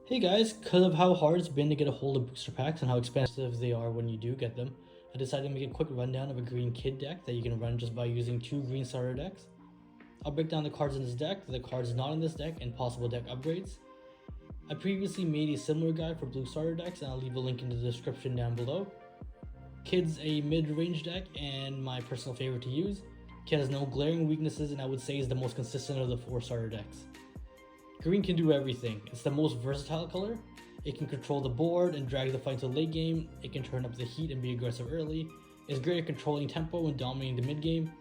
Hey guys, because of how hard it's been to get a hold of booster packs and how expensive they are when you do get them, I decided to make a quick rundown of a green kid deck that you can run just by using two green starter decks. I'll break down the cards in this deck, the cards not in this deck, and possible deck upgrades. I previously made a similar guide for blue starter decks and I'll leave a link in the description down below. Kid's a mid-range deck and my personal favorite to use. Kid has no glaring weaknesses and I would say is the most consistent of the four starter decks. Green can do everything. It's the most versatile color. It can control the board and drag the fight to the late game. It can turn up the heat and be aggressive early. It's great at controlling tempo and dominating the mid game.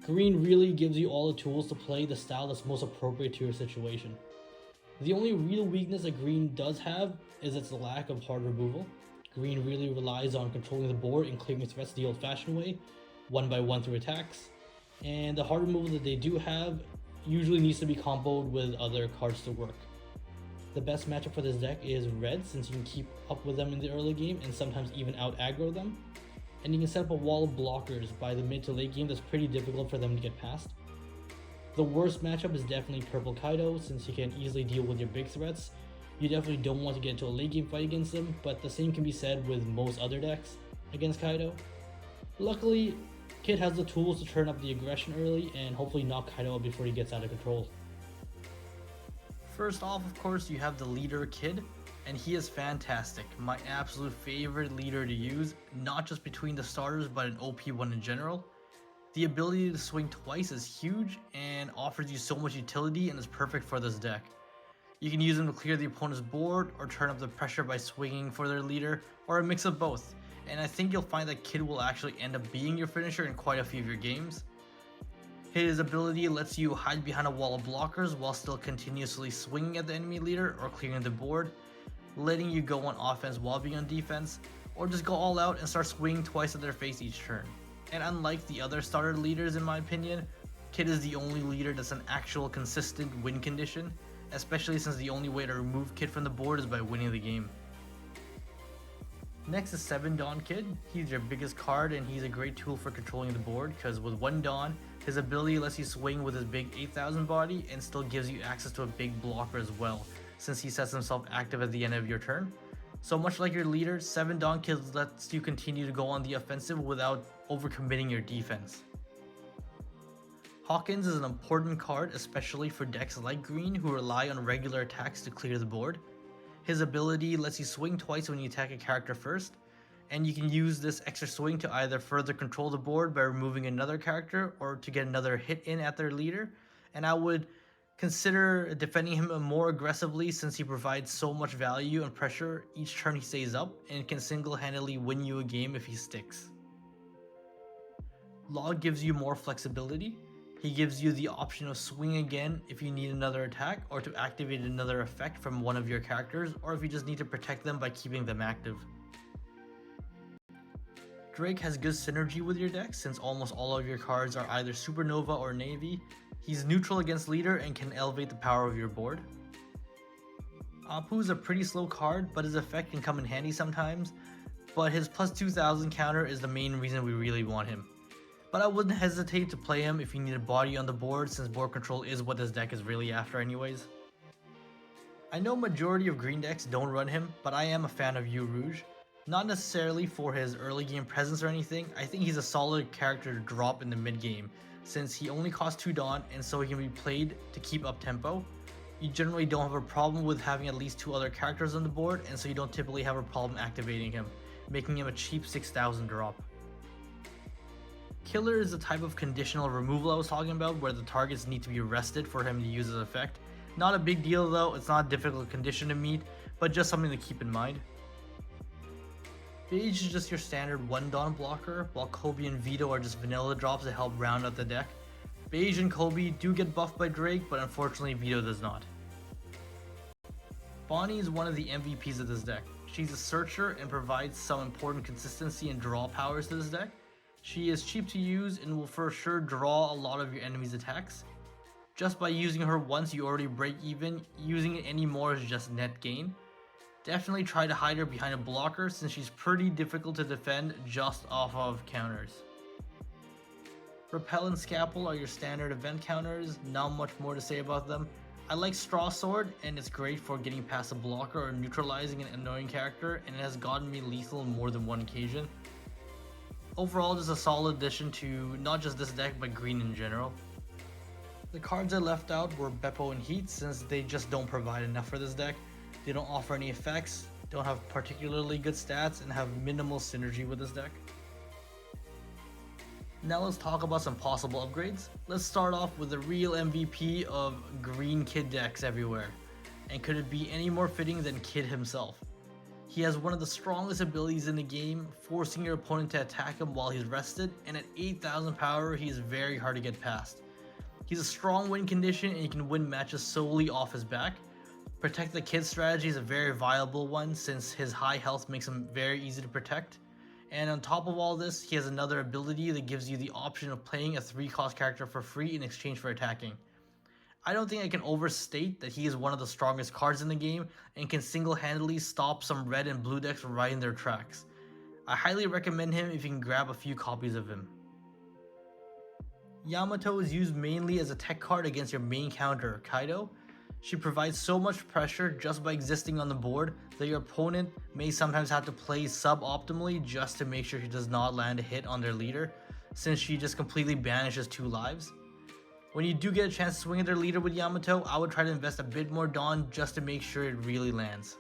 Green really gives you all the tools to play the style that's most appropriate to your situation. The only real weakness that green does have is its lack of hard removal. Green really relies on controlling the board and clearing threats the old-fashioned way, one by one through attacks. And the hard removal that they do have usually needs to be comboed with other cards to work. The best matchup for this deck is red, since you can keep up with them in the early game and sometimes even out aggro them. And you can set up a wall of blockers by the mid to late game that's pretty difficult for them to get past. The worst matchup is definitely purple Kaido, since you can easily deal with your big threats. You definitely don't want to get into a late game fight against them, but the same can be said with most other decks against Kaido. Luckily, Kid has the tools to turn up the aggression early and hopefully knock Kaido out before he gets out of control. First off, of course, you have the leader Kid, and he is fantastic. My absolute favorite leader to use, not just between the starters, but an OP one in general. The ability to swing twice is huge and offers you so much utility and is perfect for this deck. You can use him to clear the opponent's board or turn up the pressure by swinging for their leader, or a mix of both. And I think you'll find that Kid will actually end up being your finisher in quite a few of your games. His ability lets you hide behind a wall of blockers while still continuously swinging at the enemy leader or clearing the board, letting you go on offense while being on defense, or just go all out and start swinging twice at their face each turn. And unlike the other starter leaders in my opinion, Kid is the only leader that's an actual consistent win condition, especially since the only way to remove Kid from the board is by winning the game. Next is 7 Dawn Kid. He's your biggest card and he's a great tool for controlling the board because with 1 Dawn, his ability lets you swing with his big 8000 body and still gives you access to a big blocker as well, since he sets himself active at the end of your turn. So much like your leader, 7 Dawn Kid lets you continue to go on the offensive without overcommitting your defense. Hawkins is an important card, especially for decks like Green who rely on regular attacks to clear the board. His ability lets you swing twice when you attack a character first, and you can use this extra swing to either further control the board by removing another character or to get another hit in at their leader, and I would consider defending him more aggressively since he provides so much value and pressure each turn he stays up and can single-handedly win you a game if he sticks. Log gives you more flexibility. He gives you the option of swing again if you need another attack or to activate another effect from one of your characters, or if you just need to protect them by keeping them active. Drake has good synergy with your deck since almost all of your cards are either Supernova or Navy. He's neutral against leader and can elevate the power of your board. Apu is a pretty slow card, but his effect can come in handy sometimes, but his plus 2000 counter is the main reason we really want him. But I wouldn't hesitate to play him if you need a body on the board since board control is what this deck is really after anyways. I know majority of green decks don't run him, but I am a fan of Yu Rouge. Not necessarily for his early game presence or anything, I think he's a solid character to drop in the mid game since he only costs 2 Dawn and so he can be played to keep up tempo. You generally don't have a problem with having at least 2 other characters on the board and so you don't typically have a problem activating him, making him a cheap 6000 drop. Killer is the type of conditional removal I was talking about where the targets need to be rested for him to use his effect. Not a big deal though, it's not a difficult condition to meet, but just something to keep in mind. Phage is just your standard 1 Dawn blocker, while Kobe and Vito are just vanilla drops to help round out the deck. Phage and Kobe do get buffed by Drake, but unfortunately Vito does not. Bonnie is one of the MVPs of this deck. She's a searcher and provides some important consistency and draw powers to this deck. She is cheap to use and will for sure draw a lot of your enemy's attacks. Just by using her once you already break even, using it anymore is just net gain. Definitely try to hide her behind a blocker since she's pretty difficult to defend just off of counters. Repel and Scalpel are your standard event counters, not much more to say about them. I like Straw Sword, and it's great for getting past a blocker or neutralizing an annoying character, and it has gotten me lethal on more than one occasion. Overall, this is a solid addition to not just this deck, but green in general. The cards I left out were Beppo and Heat, since they just don't provide enough for this deck. They don't offer any effects, don't have particularly good stats, and have minimal synergy with this deck. Now let's talk about some possible upgrades. Let's start off with the real MVP of green Kid decks everywhere. And could it be any more fitting than Kid himself? He has one of the strongest abilities in the game, forcing your opponent to attack him while he's rested, and at 8,000 power, he is very hard to get past. He's a strong win condition and he can win matches solely off his back. Protect the Kid strategy is a very viable one since his high health makes him very easy to protect. And on top of all this, he has another ability that gives you the option of playing a 3-cost character for free in exchange for attacking. I don't think I can overstate that he is one of the strongest cards in the game and can single-handedly stop some red and blue decks right in their tracks. I highly recommend him if you can grab a few copies of him. Yamato is used mainly as a tech card against your main counter, Kaido. She provides so much pressure just by existing on the board that your opponent may sometimes have to play suboptimally just to make sure she does not land a hit on their leader, since she just completely banishes 2 lives. When you do get a chance to swing at their leader with Yamato, I would try to invest a bit more Dawn just to make sure it really lands.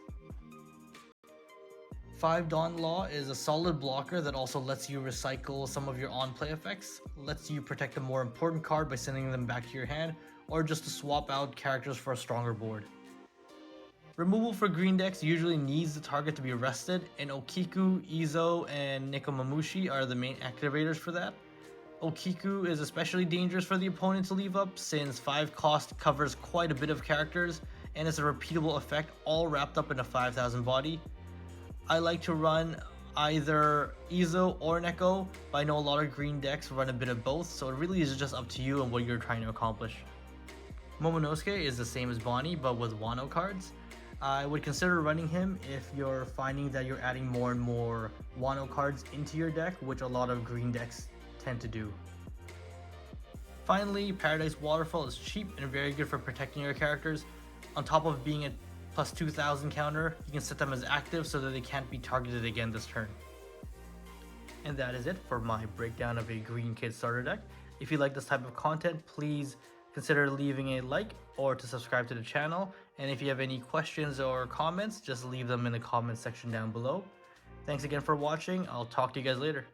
5 Dawn Law is a solid blocker that also lets you recycle some of your on-play effects, lets you protect a more important card by sending them back to your hand, or just to swap out characters for a stronger board. Removal for green decks usually needs the target to be rested, and Okiku, Izo, and Nekomamushi are the main activators for that. Okiku is especially dangerous for the opponent to leave up since 5 cost covers quite a bit of characters and it's a repeatable effect all wrapped up in a 5,000 body. I like to run either Izo or Neko, but I know a lot of green decks run a bit of both, so it really is just up to you and what you're trying to accomplish. Momonosuke is the same as Bonnie, but with Wano cards. I would consider running him if you're finding that you're adding more and more Wano cards into your deck, which a lot of green decks tend to do. Finally, Paradise Waterfall is cheap and very good for protecting your characters. On top of being a plus 2,000 counter, you can set them as active so that they can't be targeted again this turn. And that is it for my breakdown of a green Kid starter deck. If you like this type of content, please consider leaving a like or to subscribe to the channel. And if you have any questions or comments, just leave them in the comment section down below. Thanks again for watching. I'll talk to you guys later.